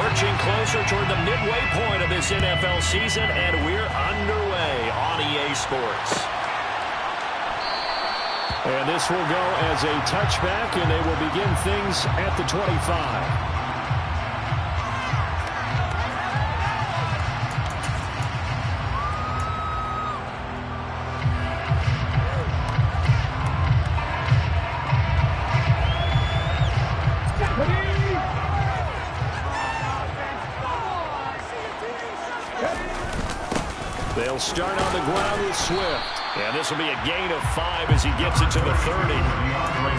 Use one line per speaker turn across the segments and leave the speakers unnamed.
Lurching closer toward the midway point of this NFL season, and we're underway on EA Sports. And this will go as a touchback, and they will begin things at the 25. They'll start on the ground with Swift. And this will be a gain of 5 as he gets it to the 30.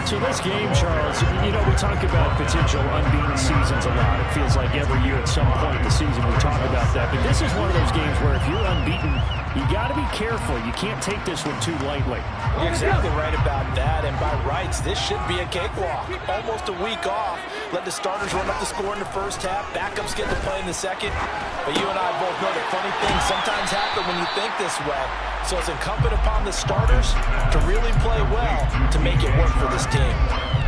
So this game, Charles, you know, we talk about potential unbeaten seasons a lot. It feels like every year at some point in the season we talk about that. But this is one of those games where if you're unbeaten, you got to be careful. You can't take this one too lightly.
You're exactly right about that. And by rights, this should be a cakewalk. Almost a week off. Let the starters run up the score in the first half. Backups get to play in the second. But you and I both know that funny things sometimes happen when you think this way. So it's incumbent upon the starters to really play well to make it work for this team.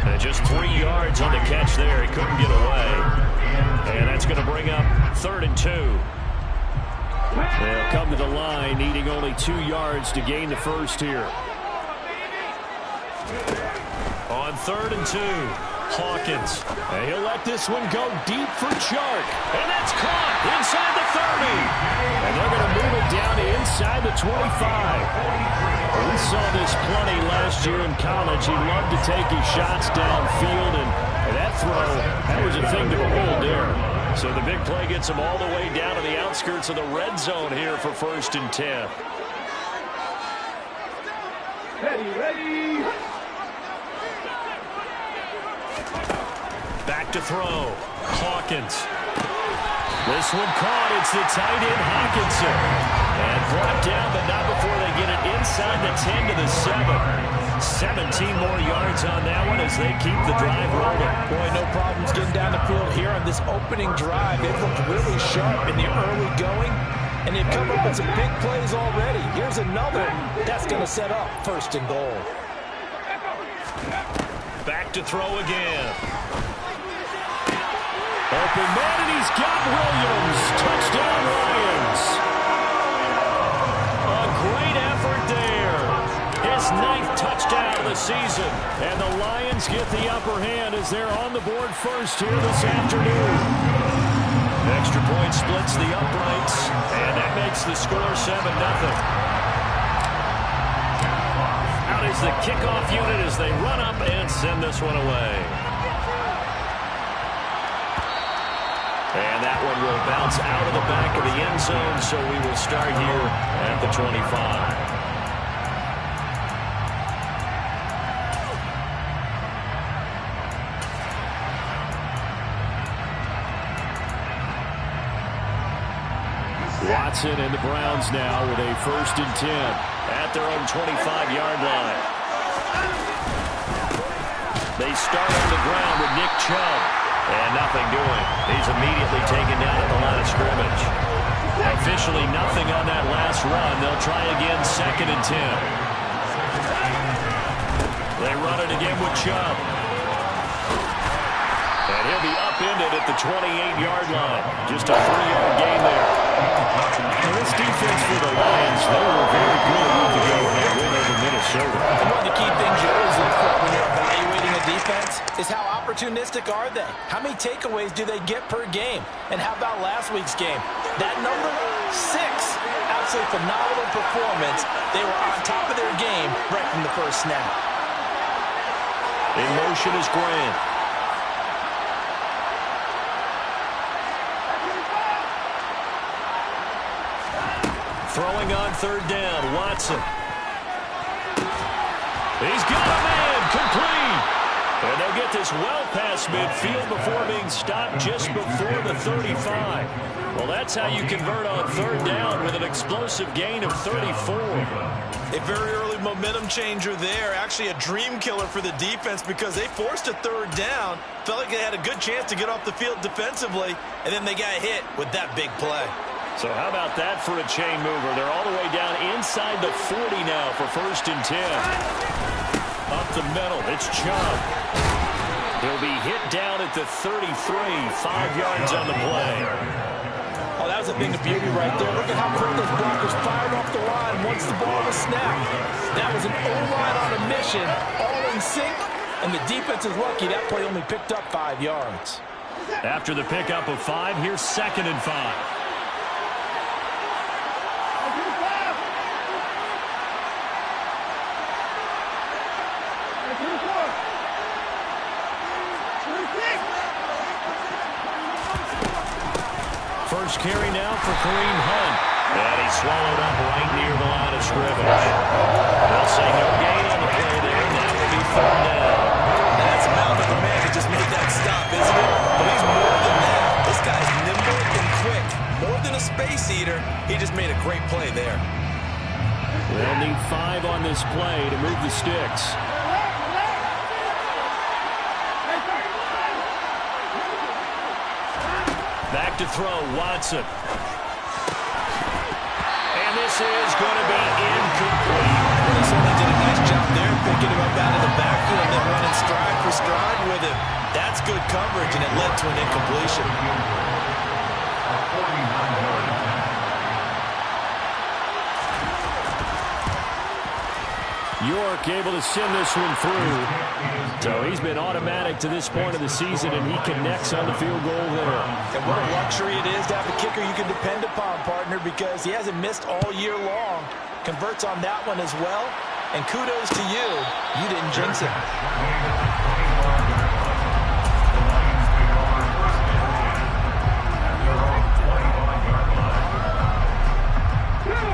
And just 3 yards on the catch there. He couldn't get away. And that's going to bring up 3rd and 2. They'll come to the line, needing only 2 yards to gain the first here. On 3rd and 2, Hawkins. And he'll let this one go deep for Chark. And that's caught inside the 30. And they're going to move it down to inside the 25. We saw this plenty last year in college. He loved to take his shots downfield, and that throw, that was a thing to behold there. So the big play gets him all the way down to the outskirts of the red zone here for 1st and 10.
Ready.
Back to throw. Hawkins. This one caught. It's the tight end, Hawkinson. And brought down, but not before they get it inside the 10 to the 7. 17 more yards on that one as they keep the drive rolling.
Boy, no problems getting down the field here on this opening drive. They've looked really sharp in the early going, and they've come up with some big plays already. Here's another that's going to set up 1st and goal.
Back to throw again. Open man, and he's got Williams. Touchdown, Lions. A great effort there. His 9th touchdown of the season. And the Lions get the upper hand as they're on the board first here this afternoon. Extra point splits the uprights, and that makes the score 7-0. Out is the kickoff unit as they run up and send this one away. And that one will bounce out of the back of the end zone, so we will start here at the 25. Watson and the Browns now with a 1st and 10 at their own 25-yard line. They start on the ground with Nick Chubb. And nothing doing. He's immediately taken down at the line of scrimmage. Officially nothing on that last run. They'll try again 2nd and 10. They run it again with Chubb. And he'll be upended at the 28-yard line. Just a 3-yard gain there. Now this defense for the Lions, they were very good a week ago in that win over Minnesota.
And one of the key things you always look for when you're evaluating a defense is how opportunistic are they? How many takeaways do they get per game? And how about last week's game? That number 6, absolutely phenomenal performance. They were on top of their game right from the first snap.
In motion is Grant. Throwing on 3rd down, Watson. He's got a man, complete. And they'll get this well past midfield before being stopped just before the 35. Well, that's how you convert on 3rd down with an explosive gain of 34.
A very early momentum changer there. Actually a dream killer for the defense because they forced a 3rd down. Felt like they had a good chance to get off the field defensively, and then they got hit with that big play.
So how about that for a chain mover? They're all the way down inside the 40 now for 1st and 10. Up the middle, it's Chubb. He'll be hit down at the 33, 5 yards on the play.
Oh, that was a thing of beauty right there. Look at how quick those blockers fired off the line once the ball was snapped. That was an O-line on a mission, all in sync, and the defense is lucky that play only picked up 5 yards.
After the pickup of 5, here's 2nd and 5. First carry now for Kareem Hunt. And he's swallowed up right near the line of scrimmage. They'll say no gain on the play there, and that will be 3rd down.
That's a mouth of the man that just made that stop, isn't it? But he's more than that. This guy's nimble and quick. More than a space eater, he just made a great play there.
They'll need 5 on this play to move the sticks. Back to throw, Watson. And this is going to be incomplete.
Well, he certainly did a nice job there, picking him up out of the backfield and then running stride for stride with him. That's good coverage, and it led to an incompletion.
York able to send this one through. So he's been automatic to this point of the season, and he connects on the field goal there.
And what a luxury it is to have a kicker you can depend upon, partner, because he hasn't missed all year long. Converts on that one as well. And kudos to you. You didn't jinx it.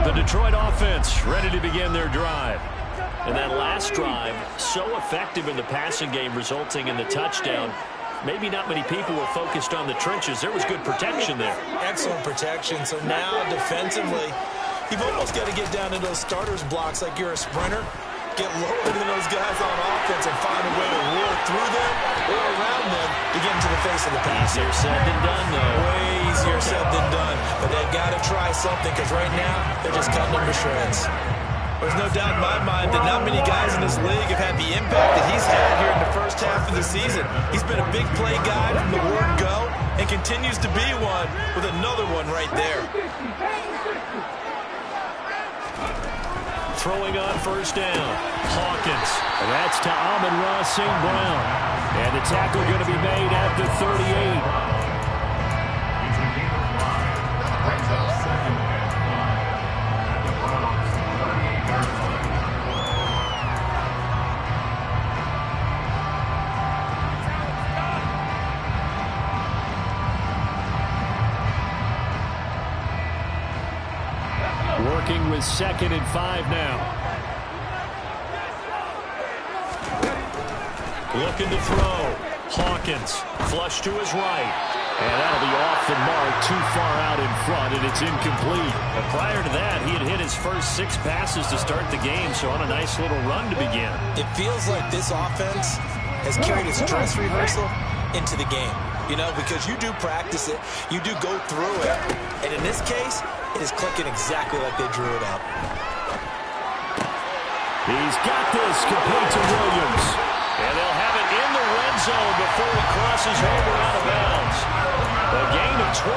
The Detroit offense ready to begin their drive. And that last drive, so effective in the passing game, resulting in the touchdown. Maybe not many people were focused on the trenches. There was good protection there.
Excellent protection. So now, defensively, you've almost got to get down into those starters blocks like you're a sprinter. Get lower than those guys on offense and find a way to roar through them or around them to get into the face of the pass.
Easier said than done, though.
Way easier said than done. But they've got to try something because right now, they're just cutting them to shreds. There's no doubt in my mind that not many guys in this league have had the impact that he's had here in the first half of the season. He's been a big play guy from the word go and continues to be one with another one right there.
Throwing on first down, Hawkins. And that's to Amon-Ra St. Brown. And the tackle going to be made at the 38. Working with 2nd and 5 now. Looking to throw. Hawkins, flush to his right. And that'll be off the mark, too far out in front, and it's incomplete. But prior to that, he had hit his first 6 passes to start the game, so on a nice little run to begin.
It feels like this offense has carried its dress rehearsal into the game. You know, because you do practice it, you do go through it, and in this case, it is clicking exactly like they drew it up.
He's got this, complete to Williams. And they'll have it in the red zone before he crosses over out of bounds. A gain of 22.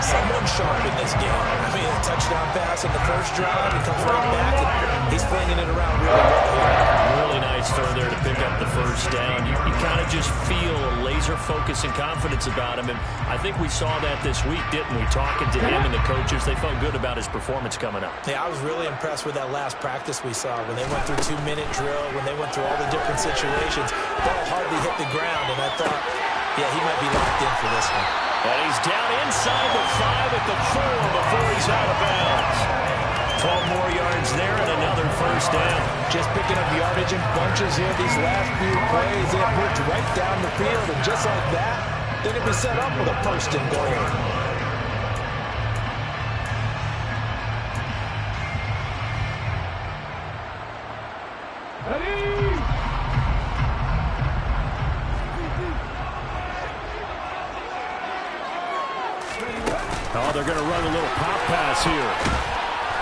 Someone sharp in this game. I mean, a touchdown pass in the first drive, he comes right back, and he's flinging it around really well.
Really nice throw there to pick up the first down. You kind of just feel a laser focus and confidence about him, and I think we saw that this week, didn't we? Talking to him and the coaches, they felt good about his performance coming up.
Yeah, I was really impressed with that last practice we saw when they went through 2-minute drill, when they went through all the different situations. Ball hardly hit the ground, and I thought, yeah, he might be locked in for this one.
And he's down inside the 5 at the 4 before he's out of bounds. 12 more yards there and another first down.
Just picking up yardage in bunches here these last few plays. They have moved right down the field, and just like that, they're going to be set up with a first and goal.
Oh, they're going to run a little pop pass here.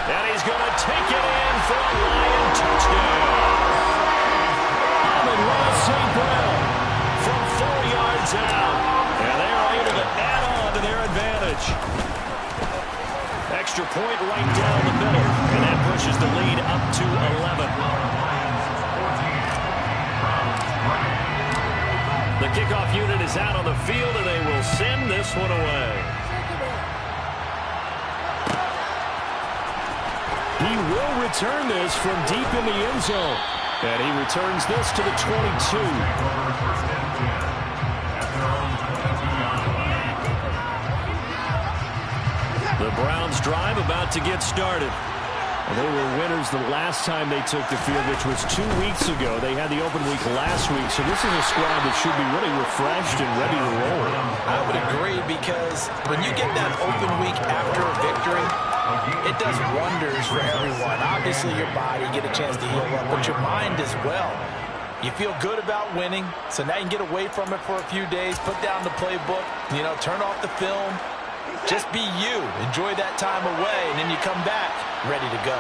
And he's going to take it in for a Lion touchdown. Amon-Ra St. Brown from 4 yards out. And they are able to add on to their advantage. Extra point right down the middle. And that pushes the lead up to 11. The kickoff unit is out on the field, and they will send this one away. He will return this from deep in the end zone. And he returns this to the 22. The Browns drive about to get started. They were winners the last time they took the field, which was 2 weeks ago. They had the open week last week, so this is a squad that should be really refreshed and ready to roll.
I would agree, because when you get that open week after a victory, it does wonders for everyone. Obviously, your body, get a chance to heal up, but your mind as well. You feel good about winning, so now you can get away from it for a few days, put down the playbook, turn off the film. Just be you. Enjoy that time away, and then you come back ready to go.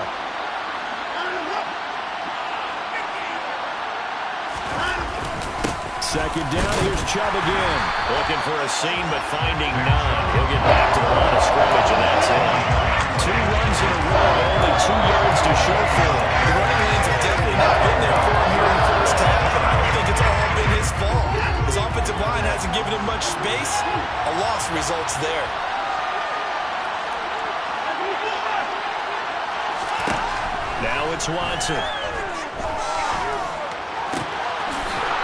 Second down, here's Chubb again. Looking for a seam, but finding none. He'll get back to the line of scrimmage, and that's it. 2 runs in a row, only 2 yards to show for it.
The running lanes have definitely not been there for him here in the first half, and I don't think it's all been his fault. His offensive line hasn't given him much space. A loss results there.
Now it's Watson.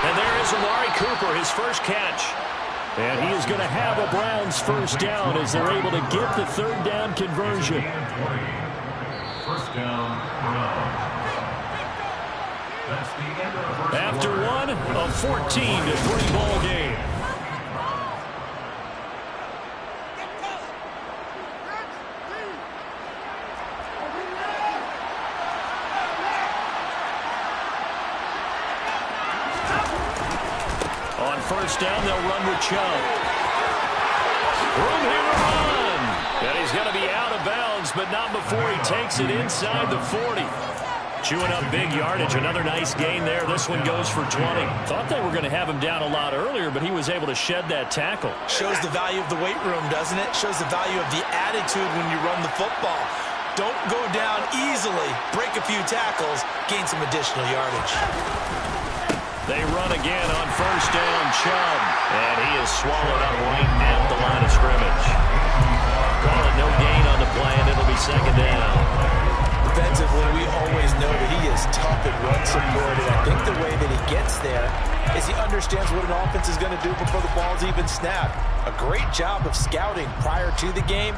And there is Amari Cooper, his first catch. And he is going to have a Browns first down as they're able to get the third down conversion.
First down.
After one, a 14-3 ball game. First down, they'll run with Chubb. Room here to run. And he's going to be out of bounds, but not before he takes it inside the 40. Chewing up big yardage. Another nice gain there. This one goes for 20. Thought they were going to have him down a lot earlier, but he was able to shed that tackle.
Shows the value of the weight room, doesn't it? Shows the value of the attitude when you run the football. Don't go down easily. Break a few tackles. Gain some additional yardage.
They run again on first down, Chubb. And he is swallowed up right at the line of scrimmage. Call it no gain on the play, and it'll be second down.
Defensively, we always know that he is tough and run supported. I think the way that he gets there is he understands what an offense is going to do before the ball's even snapped. A great job of scouting prior to the game,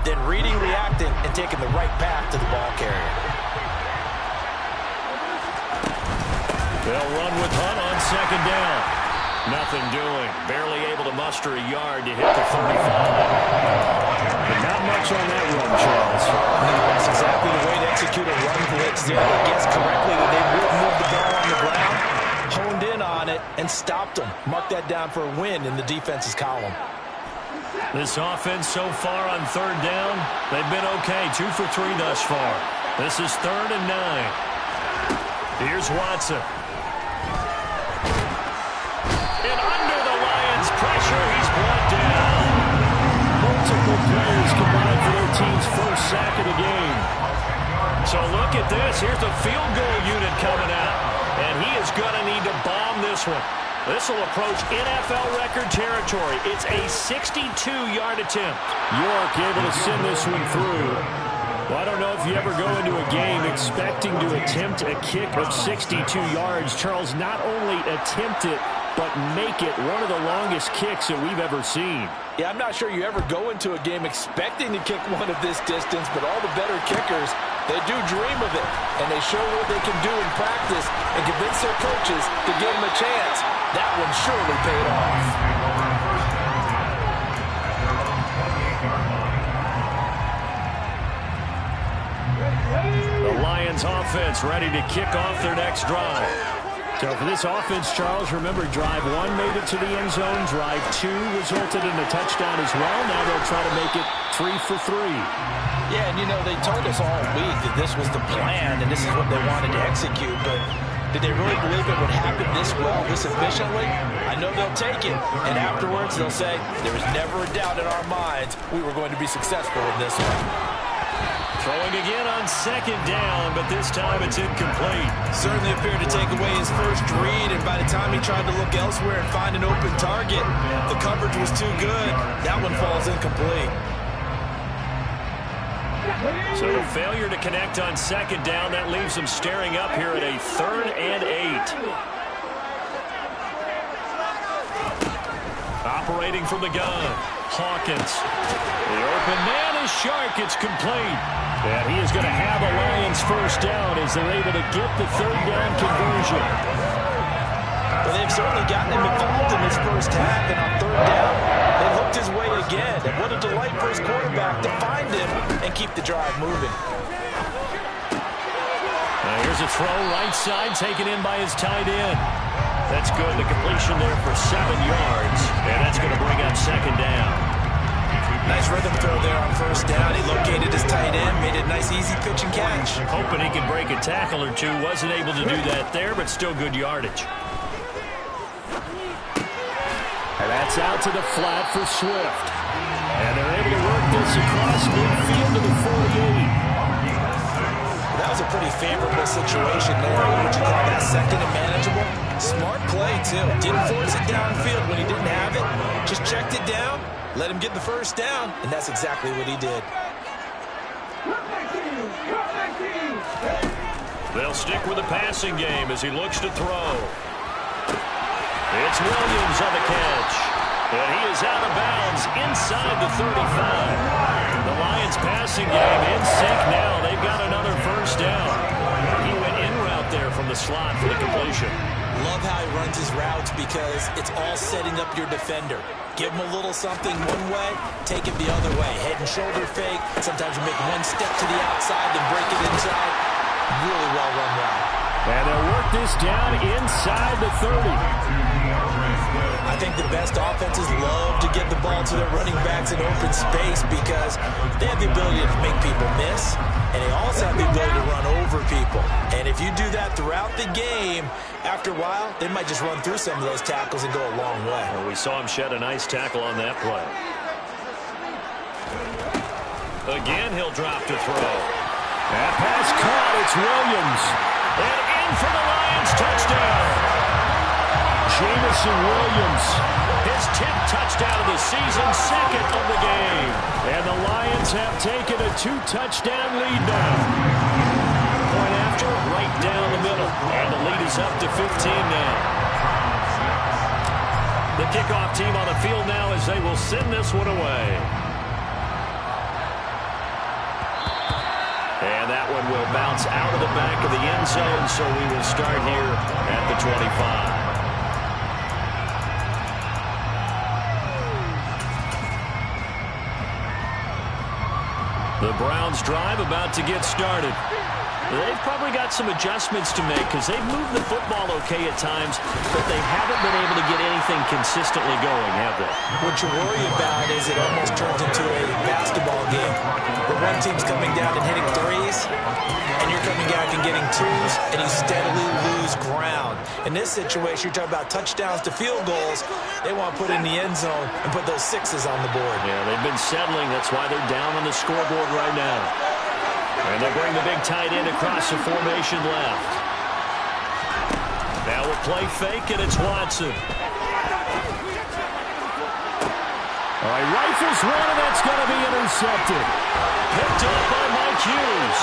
then reading, reacting, and taking the right path to the ball carrier.
They'll run with Hunt on second down. Nothing doing. Barely able to muster a yard to hit the 35. But not much on that run, Charles.
No, that's exactly the way to execute a run blitz there. They guessed correctly that they would move the ball on the ground, honed in on it, and stopped them. Mark that down for a win in the defense's column.
This offense so far on third down, they've been okay. 2 for 3 thus far. This is 3rd and 9. Here's Watson. And under the Lions' pressure, he's brought down. Multiple players combined for their team's first sack of the game. So look at this. Here's the field goal unit coming out. And he is going to need to bomb this one. This will approach NFL record territory. It's a 62-yard attempt. York able to send this one through. Well, I don't know if you ever go into a game expecting to attempt a kick of 62 yards. Charles, not only attempt it, but make it one of the longest kicks that we've ever seen.
Yeah, I'm not sure you ever go into a game expecting to kick one of this distance, but all the better kickers, they do dream of it, and they show what they can do in practice and convince their coaches to give them a chance. That one surely paid off.
The Lions offense ready to kick off their next drive. So for this offense, Charles, remember, drive 1 made it to the end zone. Drive 2 resulted in a touchdown as well. Now they'll try to make it 3 for 3.
Yeah, and they told us all week that this was the plan and this is what they wanted to execute. But Did they really believe it would happen this well, this efficiently? I know they'll take it, and afterwards they'll say, there was never a doubt in our minds we were going to be successful in this one.
Throwing again on second down, but this time it's incomplete.
Certainly appeared to take away his first read, and by the time he tried to look elsewhere and find an open target, the coverage was too good. That one falls incomplete.
So the failure to connect on second down, that leaves them staring up here at a 3rd and 8. Operating from the gun, Hawkins. The open man is Shark. It's complete. And he is going to have a Lions first down as they're able to get the 3rd down conversion.
Well, they've certainly gotten him involved in this first half, and on 3rd down, they looked his way again. And what a delight for his quarterback to find him and keep the drive moving.
Here's a throw right side taken in by his tight end. That's good. The completion there for 7 yards, and that's going to bring up 2nd down.
Nice rhythm throw there on 1st down. He located his tight end, made it a nice, easy pitch and catch.
Hoping he could break a tackle or two. Wasn't able to do that there, but still good yardage.
And that's out to the flat for Swift. And they're able to work this across midfield to the 48.
That was a pretty favorable situation there. What would you call that? 2nd and manageable? Smart play, too. Didn't force it downfield when he didn't have it. Just checked it down, let him get the first down, and that's exactly what he did.
They'll stick with the passing game as he looks to throw. It's Williams on the catch. And he is out of bounds inside the 35. The Lions passing game in sync now. They've got another first down. He went in route there from the slot for the completion.
Love how he runs his routes because it's all setting up your defender. Give him a little something one way, take it the other way. Head and shoulder fake. Sometimes you make one step to the outside, then break it inside. Really well run route.
And they'll work this down inside the 30.
I think the best offenses love to get the ball to their running backs in open space because they have the ability to make people miss, and they also have the ability to run over people. And if you do that throughout the game, after a while, they might just run through some of those tackles and go a long way.
Well, we saw him shed a nice tackle on that play. Again, he'll drop to throw.
That pass caught. It's Williams.
And in for the Lions touchdown.
Jameson Williams.
His 10th touchdown of the season, 2nd of the game.
And the Lions have taken a 2-touchdown lead now.
Point after, right down the middle. And the lead is up to 15 now. The kickoff team on the field now as they will send this one away. And that one will bounce out of the back of the end zone, so we will start here at the 25. The Browns drive about to get started. They've probably got some adjustments to make because they've moved the football okay at times, but they haven't been able to get anything consistently going, have they?
What you worry about is it almost turns into a basketball game where one team's coming down and hitting threes, and you're coming out and getting twos, and you steadily lose ground. In this situation, you're talking about touchdowns to field goals. They want to put in the end zone and put those sixes on the board.
Yeah, they've been settling. That's why they're down on the scoreboard right now. And they bring the big tight end across the formation left. Now we'll play fake, and it's Watson.
All right, rifles one, and that's going to be intercepted.
Picked up by Mike Hughes.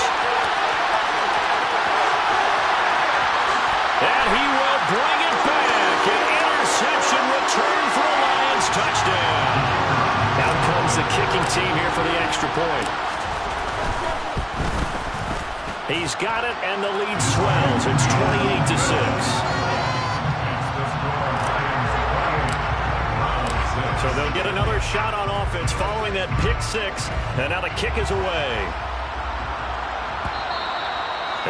And he will bring it back. An interception return for a Lions touchdown. Out comes the kicking team here for the extra point. He's got it, and the lead swells. It's 28-6. So they'll get another shot on offense following that pick six, and now the kick is away.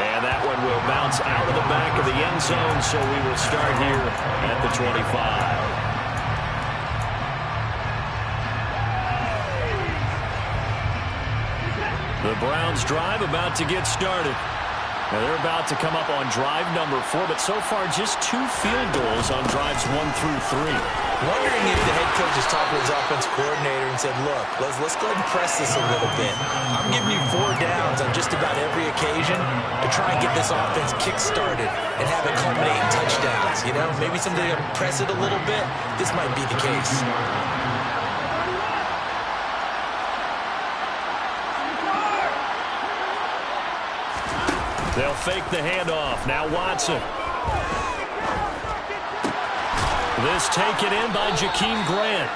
And that one will bounce out of the back of the end zone, so we will start here at the 25. The Browns drive about to get started.
Now they're about to come up on drive number 4, but so far just 2 field goals on drives 1 through 3.
Wondering if the head coach has talked to his offense coordinator and said, look, let's go ahead and press this a little bit. I'm giving you 4 downs on just about every occasion to try and get this offense kick-started and have it culminate in touchdowns. You know, maybe someday to press it a little bit. This might be the case.
They'll fake the handoff. Now Watson. This taken in by Jakeem Grant.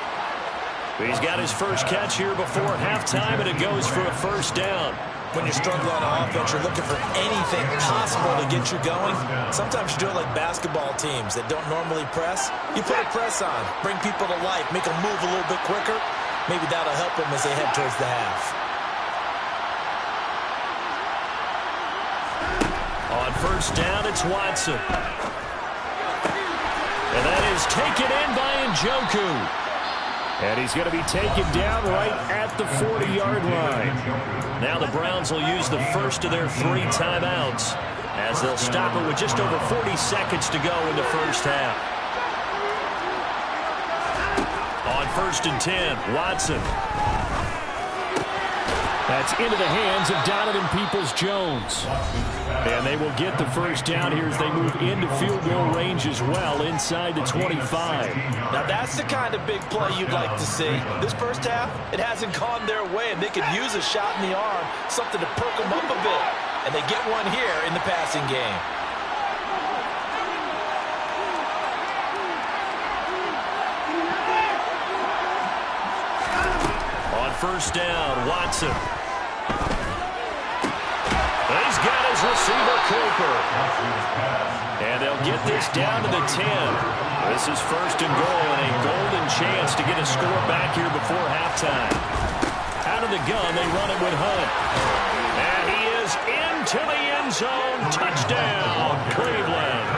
He's got his first catch here before halftime, and it goes for a first down.
When you're struggling on offense, you're looking for anything possible to get you going. Sometimes you do it like basketball teams that don't normally press. You put a press on, bring people to life, make them move a little bit quicker. Maybe that'll help them as they head towards the half.
On first down, it's Watson. And that is taken in by Njoku. And he's going to be taken down right at the 40-yard line. Now the Browns will use the first of their 3 timeouts as they'll stop it with just over 40 seconds to go in the first half. On first and 10, Watson. That's into the hands of Donovan Peoples-Jones. And they will get the first down here as they move into field goal range as well, inside the 25.
Now that's the kind of big play you'd like to see. This first half, it hasn't gone their way, and they could use a shot in the arm, something to perk them up a bit. And they get one here in the passing game.
On first down, Watson. He's got his receiver, Cooper. And they'll get this down to the 10. This is first and goal and a golden chance to get a score back here before halftime. Out of the gun, they run it with Hunt. And he is into the end zone. Touchdown, Cleveland.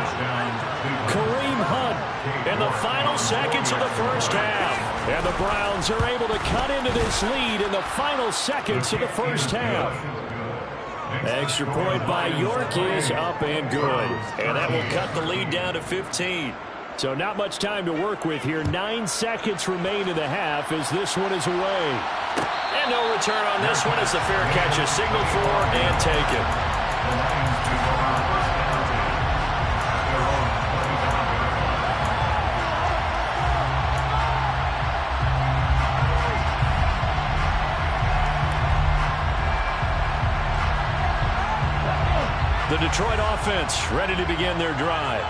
Kareem Hunt in the final seconds of the first half. And the Browns are able to cut into this lead in the final seconds of the first half. Extra point by York is up and good. And that will cut the lead down to 15. So not much time to work with here. 9 seconds remain in the half as this one is away. And no return on this one as the fair catch is signaled for and taken. The Detroit offense ready to begin their drive.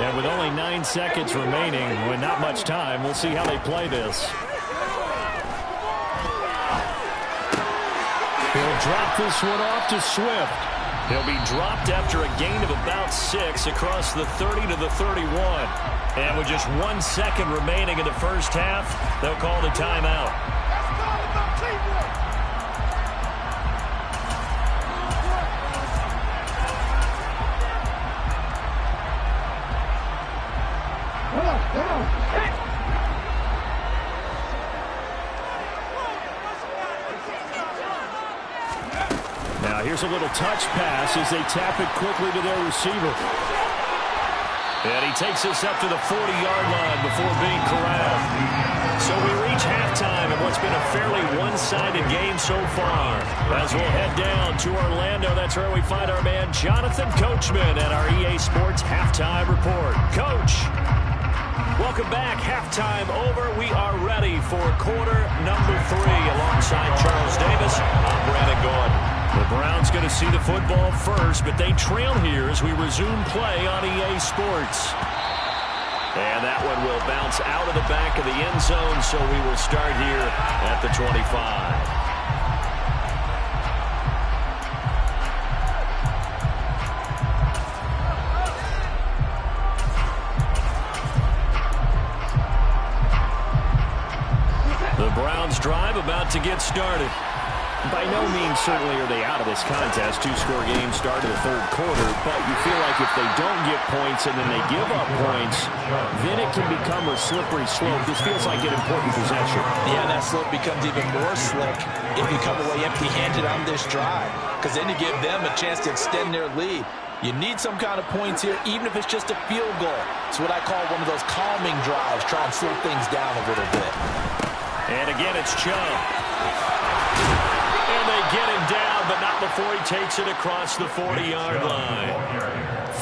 And with only 9 seconds remaining, with not much time, we'll see how they play this. He'll drop this one off to Swift. He'll be dropped after a gain of about 6 across the 30 to the 31. And with just 1 second remaining in the first half, they'll call the timeout. Now here's a little touch pass as they tap it quickly to their receiver. And he takes this up to the 40-yard line before being corralled. So we reach halftime in what's been a fairly one-sided game so far. As we'll head down to Orlando, that's where we find our man Jonathan Coachman at our EA Sports Halftime Report. Coach, welcome back. Halftime over. We are ready for quarter number 3 alongside Charles Davis. I'm Brandon Gordon. The Browns going to see the football first, but they trail here as we resume play on EA Sports. And that one will bounce out of the back of the end zone, so we will start here at the 25. The Browns drive about to get started. By no means certainly are they out of this contest. 2-score game start of the third quarter, but you feel like if they don't get points and then they give up points, then it can become a slippery slope. This feels like an important possession.
Yeah, that slope becomes even more slick if you come away empty-handed on this drive. because then you give them a chance to extend their lead. You need some kind of points here, even if it's just a field goal. It's what I call one of those calming drives, try and slow things down a little bit.
And again, it's Chubb. And they get him down, but not before he takes it across the 40-yard line.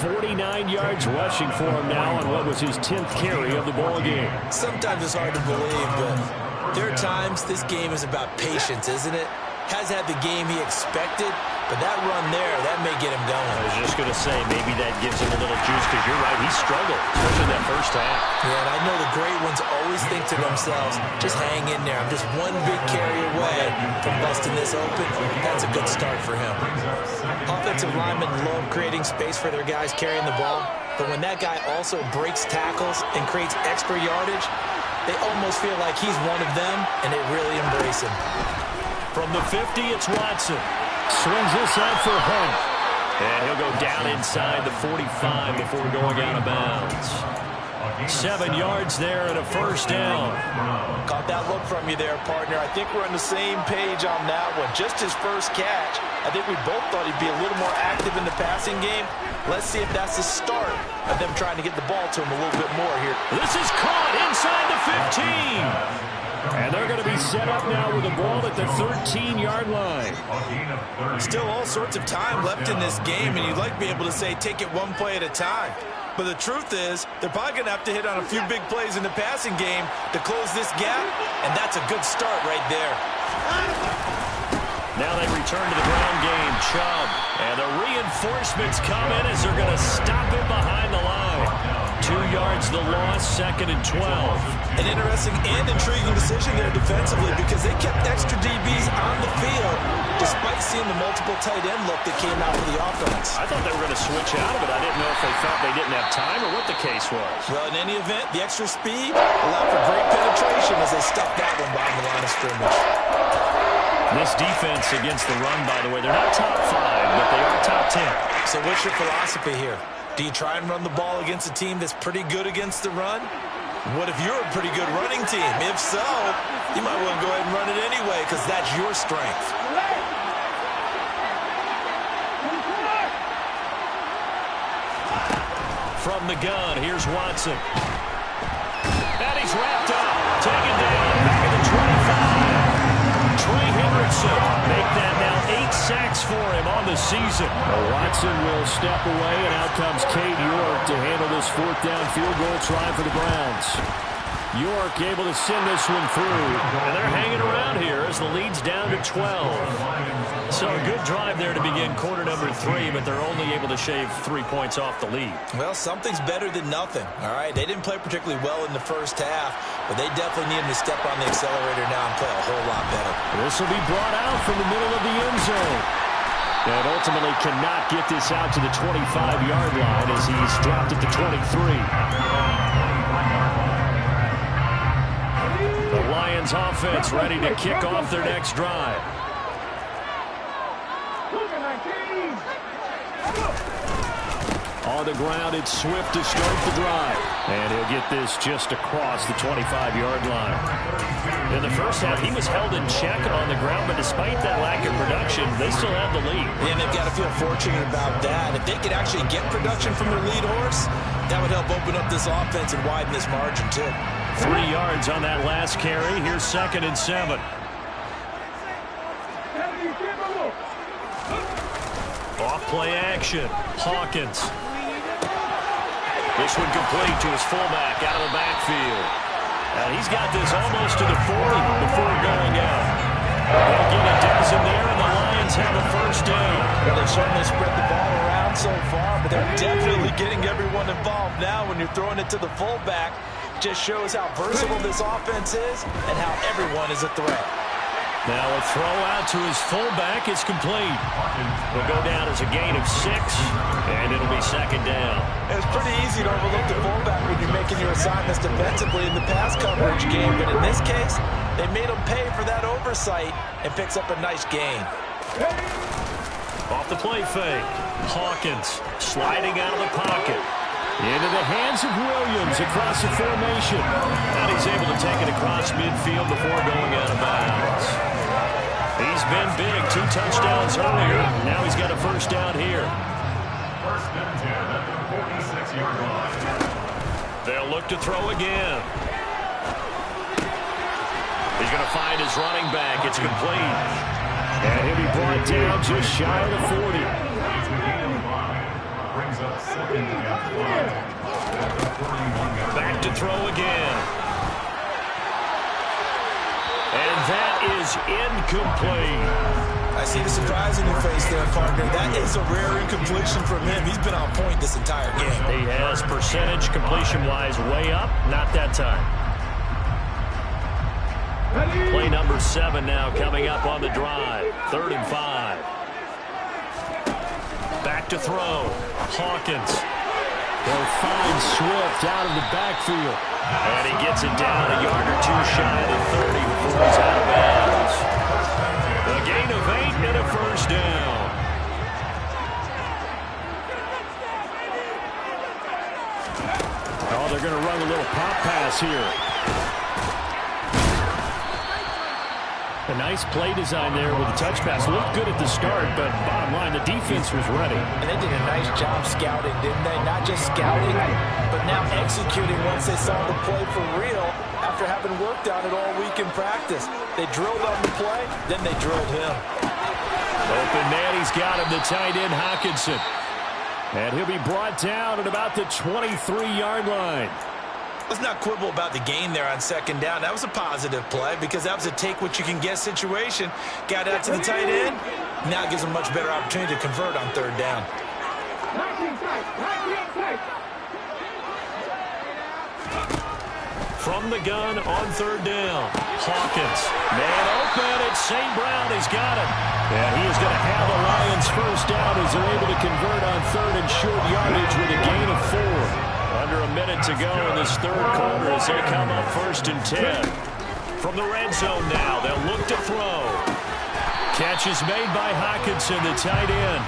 49 yards rushing for him now on what was his 10th carry of the ball game.
Sometimes it's hard to believe, but there are times this game is about patience, isn't it? Has had the game he expected, but that run there, that may get him going.
I was just going to say, maybe that gives him a little juice, because you're right, he struggled, especially that first half.
Yeah, and I know the great ones always think to themselves, just hang in there. I'm just one big carry away from busting this open. That's a good start for him. Offensive linemen love creating space for their guys carrying the ball, but when that guy also breaks tackles and creates extra yardage, they almost feel like he's one of them, and they really embrace him.
From the 50, it's Watson.
Swings this out for Hunt.
And he'll go down inside the 45 before going out of bounds. 7 yards there and a first down.
Caught that look from you there, partner. I think we're on the same page on that one. Just his first catch. I think we both thought he'd be a little more active in the passing game. Let's see if that's the start of them trying to get the ball to him a little bit more here.
This is caught inside the 15.
And they're going to be set up now with the ball at the 13-yard line.
Still all sorts of time left in this game, and you'd like to be able to say take it one play at a time. But the truth is, they're probably going to have to hit on a few big plays in the passing game to close this gap, and that's a good start right there.
Now they return to the ground game. Chubb. And the reinforcements come in as they're going to stop him behind the line. 2 yards the loss, 2nd and 12.
An interesting and intriguing decision there defensively because they kept extra DBs on the field despite seeing the multiple tight end look that came out for the offense.
I thought they were going to switch out of it. I didn't know if they felt they didn't have time or what the case was.
Well, in any event, the extra speed allowed for great penetration as they stuffed that one behind the line of scrimmage.
This defense against the run, by the way, they're not top 5, but they are top 10.
So what's your philosophy here? Do you try and run the ball against a team that's pretty good against the run? What if you're a pretty good running team? If so, you might want to go ahead and run it anyway because that's your strength.
From the gun, here's Watson. And he's wrapped up. Taken down back at the 25. Trey Hendrickson make that now 8 sacks for him on the season.
Watson will step away, and out comes Cade York to handle this 4th down field goal try for the Browns. York able to send this one through.
And they're hanging around here as the lead's down to 12. So a good drive there to begin quarter number 3, but they're only able to shave 3 points off the lead.
Well, something's better than nothing, all right? They didn't play particularly well in the first half, but they definitely need them to step on the accelerator now and play a whole lot better.
This will be brought out from the middle of the end zone. And ultimately cannot get this out to the 25-yard line as he's dropped at the 23.
The Lions offense ready to kick off their next drive.
On the ground, it's Swift to start the drive. And he'll get this just across the 25-yard line.
In the first half, he was held in check on the ground, but despite that lack of production, they still have the lead.
And they've got to feel fortunate about that. If they could actually get production from their lead horse, that would help open up this offense and widen this margin, too.
3 yards on that last carry. Here's 2nd and 7. Off play action. Hawkins. This one complete to his fullback out of the backfield. And he's got this almost to the 40 before going out. Again, it does him there, and the Lions have a first down.
Well, they've certainly spread the ball around so far, but they're definitely getting everyone involved now when you're throwing it to the fullback. Just shows how versatile this offense is and how everyone is a threat.
Now a throw out to his fullback is complete. Will go down as a gain of 6, and it'll be 2nd down.
It's pretty easy to overlook the fullback when you're making your assignments defensively in the pass coverage game, but in this case, they made him pay for that oversight and picks up a nice gain.
Off the play fake. Hawkins sliding out of the pocket.
Into the hands of Williams across the formation.
And he's able to take it across midfield before going out of bounds. He's been big. 2 touchdowns earlier. Now he's got a first down here.
First and 10 at the 46-yard line.
They'll look to throw again. He's going to find his running back. It's complete. And he'll be brought down just shy of the 40.
It's a gain of 5. Brings up second and 5 at the 31-yard line.
Back to throw again. And that is incomplete.
I see the surprise in your face there, partner. That is a rare incompletion from him. He's been on point this entire game.
He has percentage completion-wise way up. Not that time. Play number 7 now coming up on the drive. 3rd and 5. Back to throw. Hawkins. They'll find Swift out of the backfield. And he gets it down a yard or 2 shy of the 30 before he's out of bounds. A gain of 8 and a first down.
Oh, they're going to run a little pop pass here. A nice play design there with the touch pass. Looked good at the start, but bottom line, the defense was ready.
And they did a nice job scouting, didn't they? Not just scouting, but now executing once they saw the play for real after having worked on it all week in practice. They drilled on the play, then they drilled him.
Open man, he's got him, the tight end, Hockenson.
And he'll be brought down at about the 23-yard line.
Let's not quibble about the gain there on 2nd down. That was a positive play because that was a take-what-you-can-get situation. Got out to the tight end. Now gives him much better opportunity to convert on 3rd down.
From the gun on 3rd down. Hawkins. Man open. It's St. Brown. He's got it. And he is going to have the Lions first down as they're able to convert on 3rd and short yardage with a gain of 4. Under a minute to go in this 3rd quarter as they come up 1st and 10. From the red zone now, they'll look to throw. Catch is made by Hockenson, the tight end.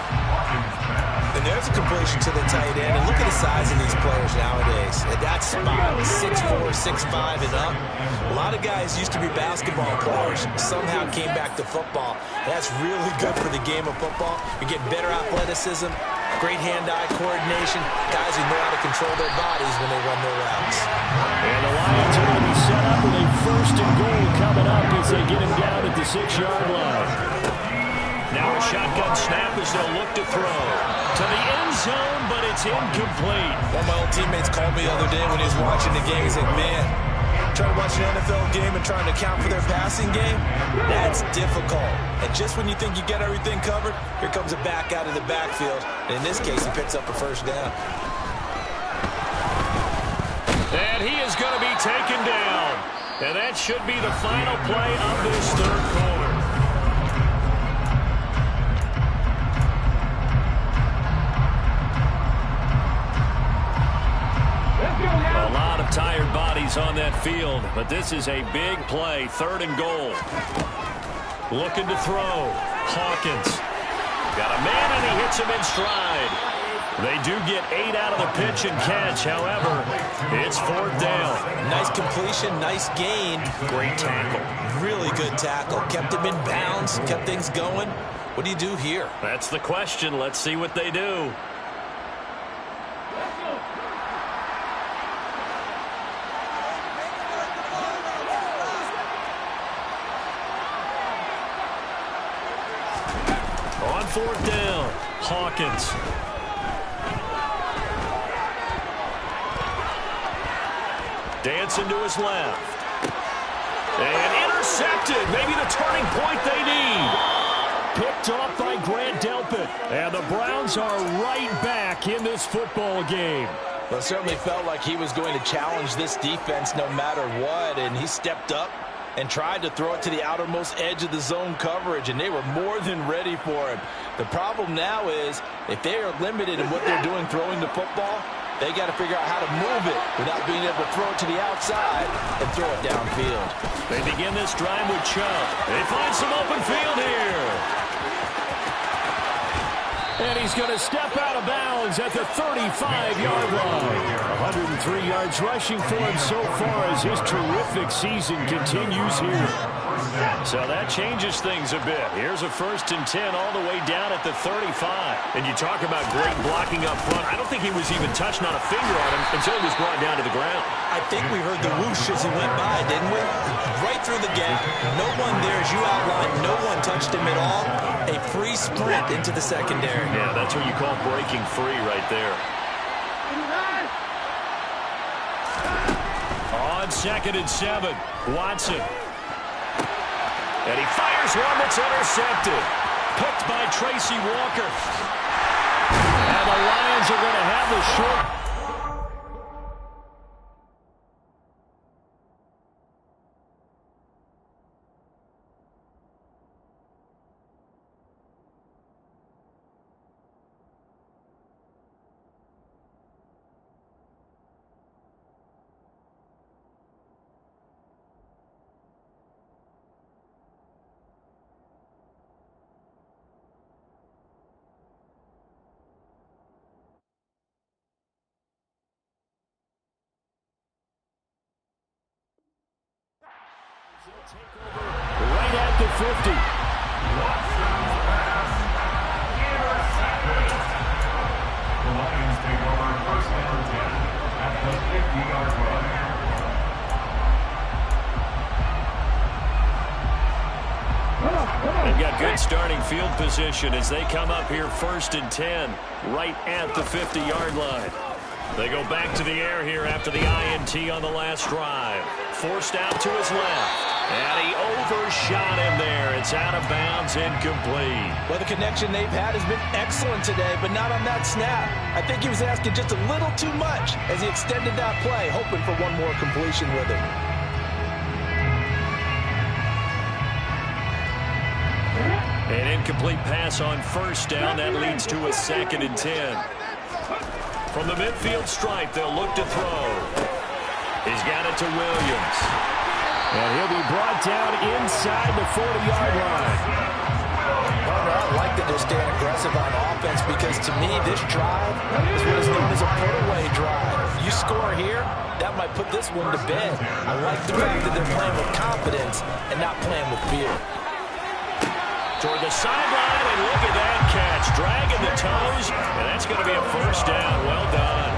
And there's a completion to the tight end. And look at the size of these players nowadays. At that spot, 6'4", 6'5", and up. A lot of guys used to be basketball players, somehow came back to football. That's really good for the game of football. You get better athleticism, great hand-eye coordination, guys who know how to control their bodies when they run their routes.
And the Lions are going to be set up with a 1st and goal coming up as they get him down at the 6-yard line.
Now a shotgun snap as they'll look to throw. To the end zone, but it's incomplete.
One of my old teammates called me the other day when he was watching the game. He said, man, trying to watch an NFL game and trying to account for their passing game, that's difficult. And just when you think you get everything covered, here comes a back out of the backfield. And in this case, he picks up a first down.
And he is going to be taken down. And that should be the final play of this 3rd quarter. A lot of tired bodies on that field, but this is a big play, 3rd and goal. Looking to throw. Hawkins. Got a man, and he hits him in stride. They do get 8 out of the pitch and catch. However, it's 4th down.
Nice completion, nice gain.
Great tackle.
Really good tackle. Kept him in bounds, kept things going. What do you do here?
That's the question. Let's see what they do. On 4th down, Hawkins. Dancing to his left. And intercepted. Maybe the turning point they need. Picked off by Grant Delpit. And the Browns are right back in this football game.
Well, it certainly felt like he was going to challenge this defense no matter what, and he stepped up and tried to throw it to the outermost edge of the zone coverage, and they were more than ready for it. The problem now is if they are limited in what they're doing throwing the football, they got to figure out how to move it without being able to throw it to the outside and throw it downfield.
They begin this drive with Chubb. They find some open field here.
And he's going to step out of bounds at the 35-yard line. 103 yards rushing for him so far as his terrific season continues here.
So that changes things a bit. Here's a 1st and 10 all the way down at the 35. And you talk about great blocking up front. I don't think he was even touched, not a finger on him, until he was brought down to the ground.
I think we heard the whoosh as he went by, didn't we? Right through the gap. No one there, as you outlined. No one touched him at all. A free sprint into the secondary.
Yeah, that's what you call breaking free right there. On 2nd and 7, Watson. And he fires one that's intercepted. Picked by Tracy Walker. And the Lions are going to have the short. Right at the 50.
The Lions take over 1st and 10 at the 50-yard line.
They've got good starting field position as they come up here 1st and 10 right at the 50-yard line. They go back to the air here after the INT on the last drive. Forced out to his left. And he overshot him there. It's out of bounds, incomplete.
Well, the connection they've had has been excellent today, but not on that snap. I think he was asking just a little too much as he extended that play, hoping for one more completion with it.
An incomplete pass on 1st down. That leads to a 2nd and 10. From the midfield stripe, they'll look to throw. He's got it to Williams.
And he'll be brought down inside the 40-yard line.
I like that they're staying aggressive on offense because, to me, this drive is what is known as a put-away drive. You score here, that might put this one to bed. I like the fact that they're playing with confidence and not playing with fear.
Toward the sideline, and look at that catch. Dragging the toes, and that's going to be a 1st down. Well done.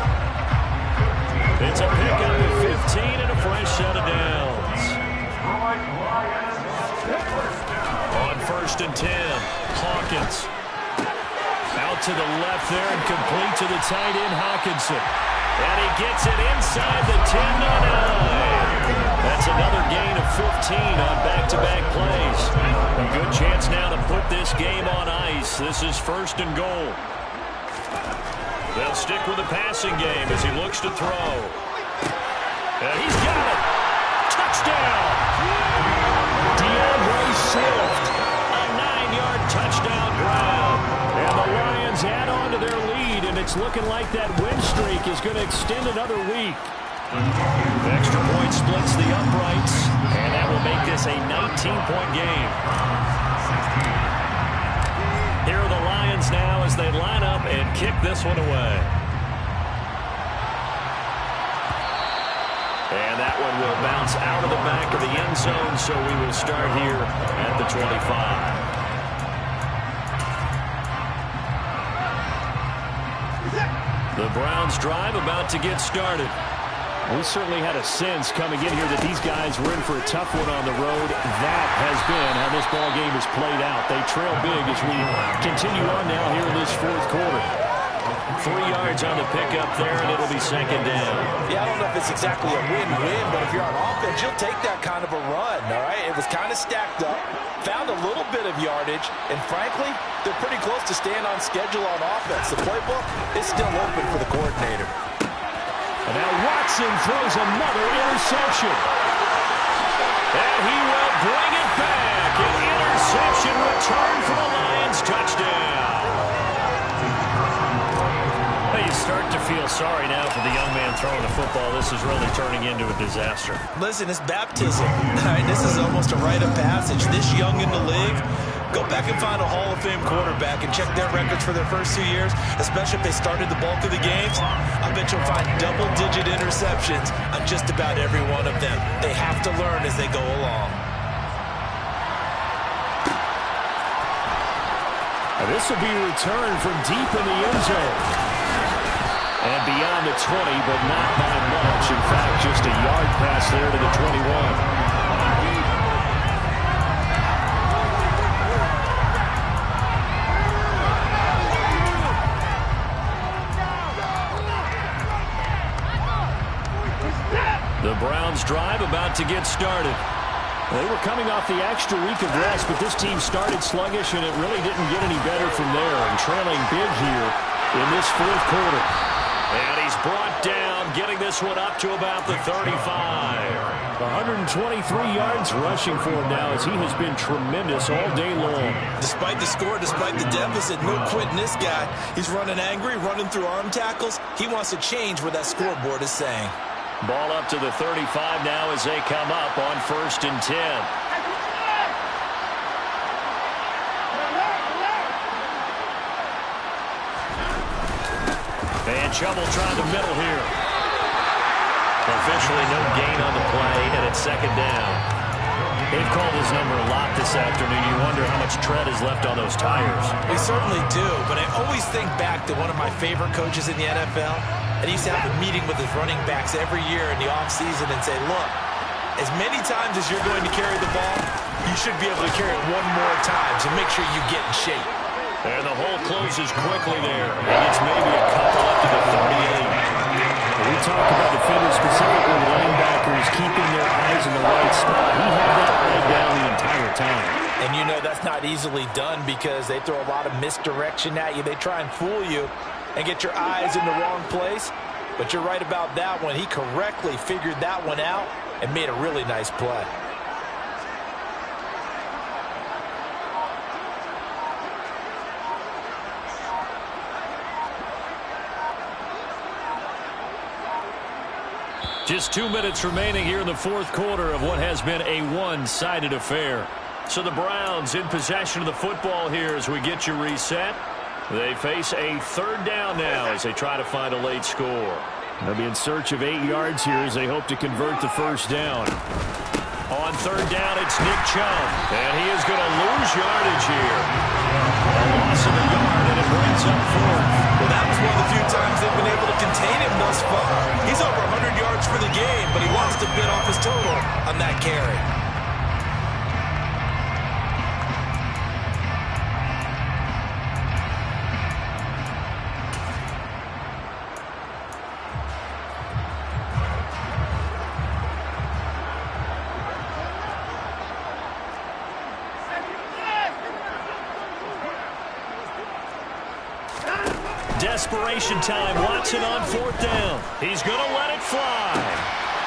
It's a pickup at 15 and a fresh set of downs. On 1st and 10, Hawkins. Out to the left there and complete to the tight end, Hawkinson. And he gets it inside the 10-9. That's another gain of 15 on back-to-back plays. A good chance now to put this game on ice. This is 1st and goal. They'll stick with the passing game as he looks to throw. And he's got it. Touchdown.
DeAndre Swift.
A 9-yard touchdown grab. And the Lions add on to their lead, and it's looking like that win streak is going to extend another week. The extra point splits the uprights, and that will make this a 19-point game. Here are the Lions now as they line up and kick this one away. And that one will bounce out of the back of the end zone, so we will start here at the 25. The Browns drive about to get started.
We certainly had a sense coming in here that these guys were in for a tough one on the road. That has been how this ball game has played out. They trail big as we continue on now here in this 4th quarter.
3 yards on the pickup there, and it'll be 2nd down.
Yeah, I don't know if it's exactly a win-win, but if you're on offense, you'll take that kind of a run, all right? It was kind of stacked up, found a little bit of yardage, and frankly, they're pretty close to staying on schedule on offense. The playbook is still open for the coordinator.
And now Watson throws another interception.
And he will bring it back. An interception return for the Lions. Touchdown. You start to feel sorry now for the young man throwing the football. This is really turning into a disaster.
Listen, it's baptism. All right, this is almost a rite of passage. This young in the league, go back and find a Hall of Fame quarterback and check their records for their first 2 years, especially if they started the bulk of the games. I bet you'll find double-digit interceptions on just about every one of them. They have to learn as they go along.
And this will be returned from deep in the end zone. And beyond the 20, but not by much. In fact, just a yard pass there to the 21. The Browns drive about to get started. They were coming off the extra week of rest, but this team started sluggish, and it really didn't get any better from there, and trailing big here in this fourth quarter. And he's brought down, getting this one up to about the 35. 123 yards rushing for him now, as he has been tremendous all day long.
Despite the score, despite the deficit, no quitting this guy. He's running angry, running through arm tackles. He wants to change what that scoreboard is saying.
Ball up to the 35 now as they come up on 1st and 10. And trouble trying to middle here. Officially no gain on the play, and it's 2nd down. They've called his number a lot this afternoon. You wonder how much tread is left on those tires.
We certainly do, but I always think back to one of my favorite coaches in the NFL. And he used to have a meeting with his running backs every year in the offseason and say, look, as many times as you're going to carry the ball, you should be able to carry it one more time to make sure you get in shape.
And the hole closes quickly there. And it's maybe a couple up to the 38.
We talked about defenders, specifically linebackers, keeping their eyes in the right spot. He had that leg down the entire time.
And you know that's not easily done because they throw a lot of misdirection at you. They try and fool you and get your eyes in the wrong place. But you're right about that one. He correctly figured that one out and made a really nice play.
Just 2 minutes remaining here in the fourth quarter of what has been a one-sided affair. So the Browns in possession of the football here as we get you reset. They face a 3rd down now as they try to find a late score.
They'll be in search of 8 yards here as they hope to convert the 1st down.
On 3rd down, it's Nick Chubb. And he is going to lose yardage here. A loss of a yard, and it brings up 4th.
Well, that was one of the few times they've been able to contain him thus far. He's over 100 yards for the game, but he lost a bit off his total on that carry.
Desperation time. Watson on 4th down. He's going to let it fly.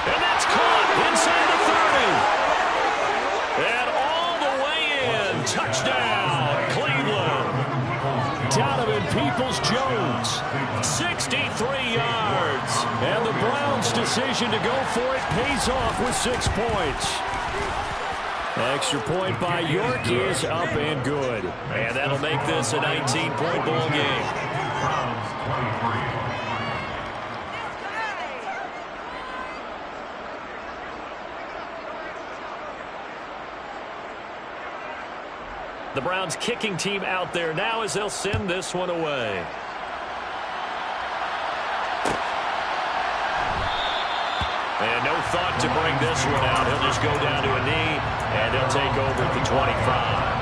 And that's caught inside the 30. And all the way in. Touchdown, Cleveland.
Donovan Peoples-Jones.
63 yards.
And the Browns' decision to go for it pays off with 6 points. Extra point by York is up and good.
And that'll make this a 19-point ball game.
Browns 23.
The Browns kicking team out there now as they'll send this one away. And no thought to bring this one out. He'll just go down to a knee, and he'll take over at the 25.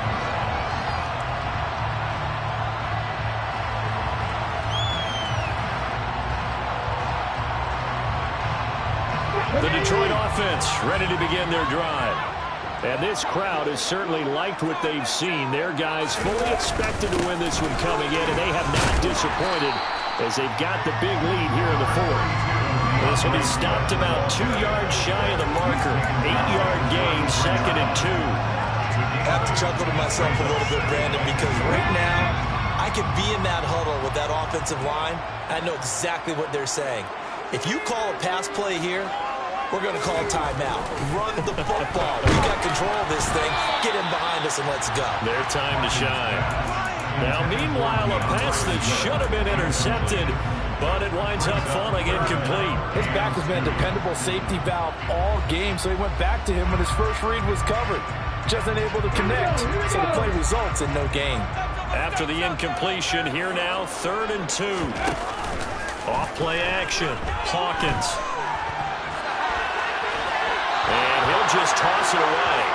The Detroit offense ready to begin their drive. And this crowd has certainly liked what they've seen. Their guys fully expected to win this one coming in, and they have not disappointed as they've got the big lead here in the 4th. This will be stopped about 2 yards shy of the marker. 8-yard gain, 2nd and 2.
I have to chuckle to myself a little bit, Brandon, because right now I could be in that huddle with that offensive line. I know exactly what they're saying. If you call a pass play here, we're going to call timeout. Run the football. We got control of this thing. Get in behind us and let's go.
Their time to shine. Now, meanwhile, a pass that should have been intercepted, but it winds up falling incomplete.
His back has been a dependable safety valve all game, so he went back to him when his first read was covered. Just unable to connect, so the play results in no gain.
After the incompletion, here now, 3rd and 2. Off-play action. Hawkins. And he'll just toss it away.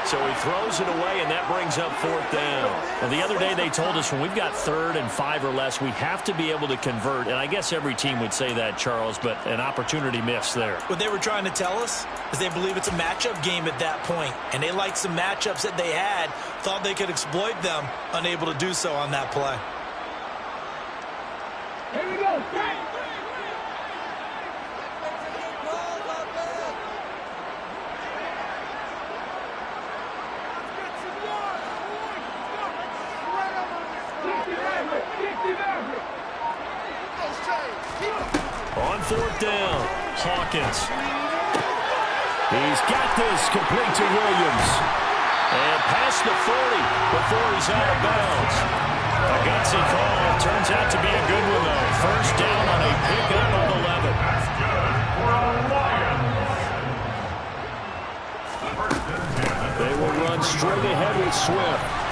So he throws it away, and that brings up 4th down. Well, the other day they told us when we've got 3rd and 5 or less, we have to be able to convert. And I guess every team would say that, Charles, but an opportunity missed there.
What they were trying to tell us is they believe it's a matchup game at that point, and they liked some matchups that they had, thought they could exploit them, unable to do so on that play.
Here we go.
On 4th down, Hawkins. He's got this, complete to Williams. And past the 40 before he's out of bounds. A gutsy call. Turns out to be a good one, though. 1st down on a pickup of 11. They will run straight ahead with Swift.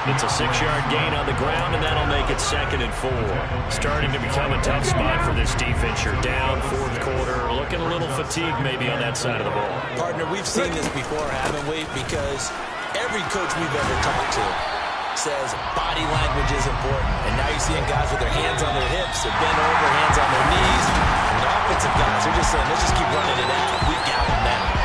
It's a 6-yard gain on the ground, and that'll make it 2nd and 4. Starting to become a tough spot for this defense. You're down 4th quarter, looking a little fatigued maybe on that side of the ball.
Partner, we've seen this before, haven't we? Because every coach we've ever talked to says body language is important. And now you're seeing guys with their hands on their hips, they're bent over, hands on their knees. And the offensive guys are just saying, let's just keep running it out. We've got them now.